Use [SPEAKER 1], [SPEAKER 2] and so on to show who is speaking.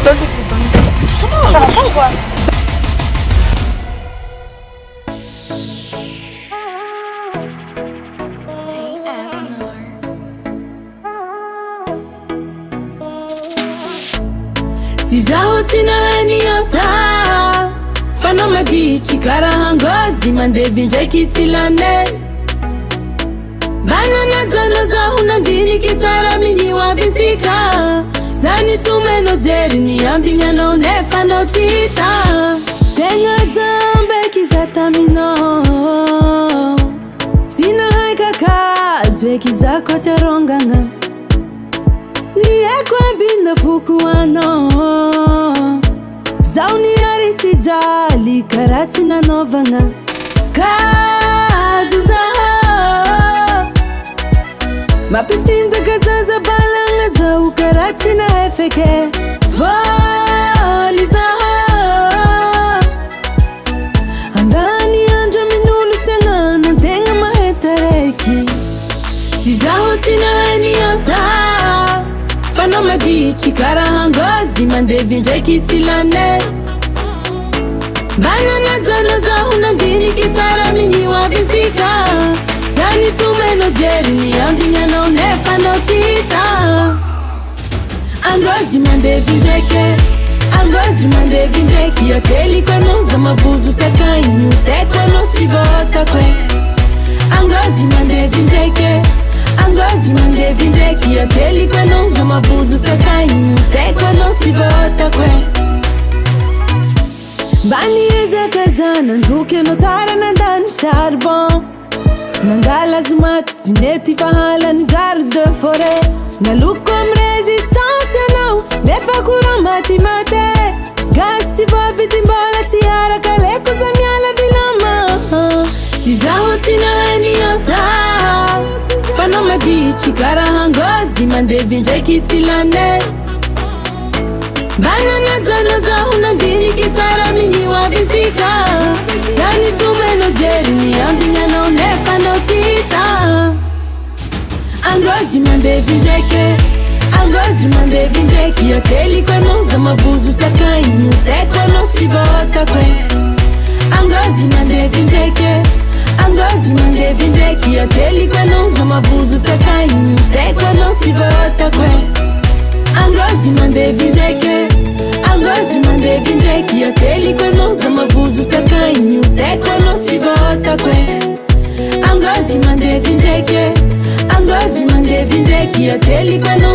[SPEAKER 1] Ça va pas ou quoi?
[SPEAKER 2] Tizahotina niota Fana madichi karahangozi Mandevi njeki tilane Bana nazano za hunandini kitara minyi wabitika Zani sumeno jeri ni ambinya no nefa no tita Tenga zambe kizatamino Tina haika kazwe kizako teronganga Niekwe binda fukuano Zauni ariti jali karati na novanga Kaduza Mapitinza kazaza balanga za ukarati na hefeke Voliza Andani anja minulu tenga Nantenga mahetareki Tizahotina niota Fana madichi karahangozi Mandevi njeki tilane Bana nazano za hunandini kitara minyi wabitika Zani sumeno jeri ni ambinya no nefa no tita Angozi Mandevi njeke Angozi Mandevi njeki Yoteli kwenu za mabuzu sekainu Tekwa no tivota kwe Angozi Mandevi njeke Angozi Mandevi njeki Yoteli kwenu za mabuzu sekainu Tekwa no tivota kwe Bani eza kazana Nduke notara nandan charbon Nangala zumat Zineti fahala ni garde forêt Nalukom resistance now Nefa kura mati mate Gasti vavi timbala tiara Kaleko za miala vilama Tizahotina niota Fana madichi karahangozi Mandevi njeki tilane Bana nazano za hunandini kitara minyi wabitika Zani sumeno jeri ni ambinya no nefa no tita Angozi Mandevi njeke Angozi Mandevi njeki Yoteli kwenu za mabuzu sekainu Tekwa no tivota kwe Angozi Mandevi njeke Angozi Mandevi njeki Yoteli kwenu za mabuzu sekainu Tekwa no tivota kwe Angozi Mandevi njeke Angozi Mandevi njeki Yoteli kwenu za mabuzu sekainu Tekwa no tivota kwe Angozi Mandevi njeke Angozi Mandevi njeki Yoteli kwenu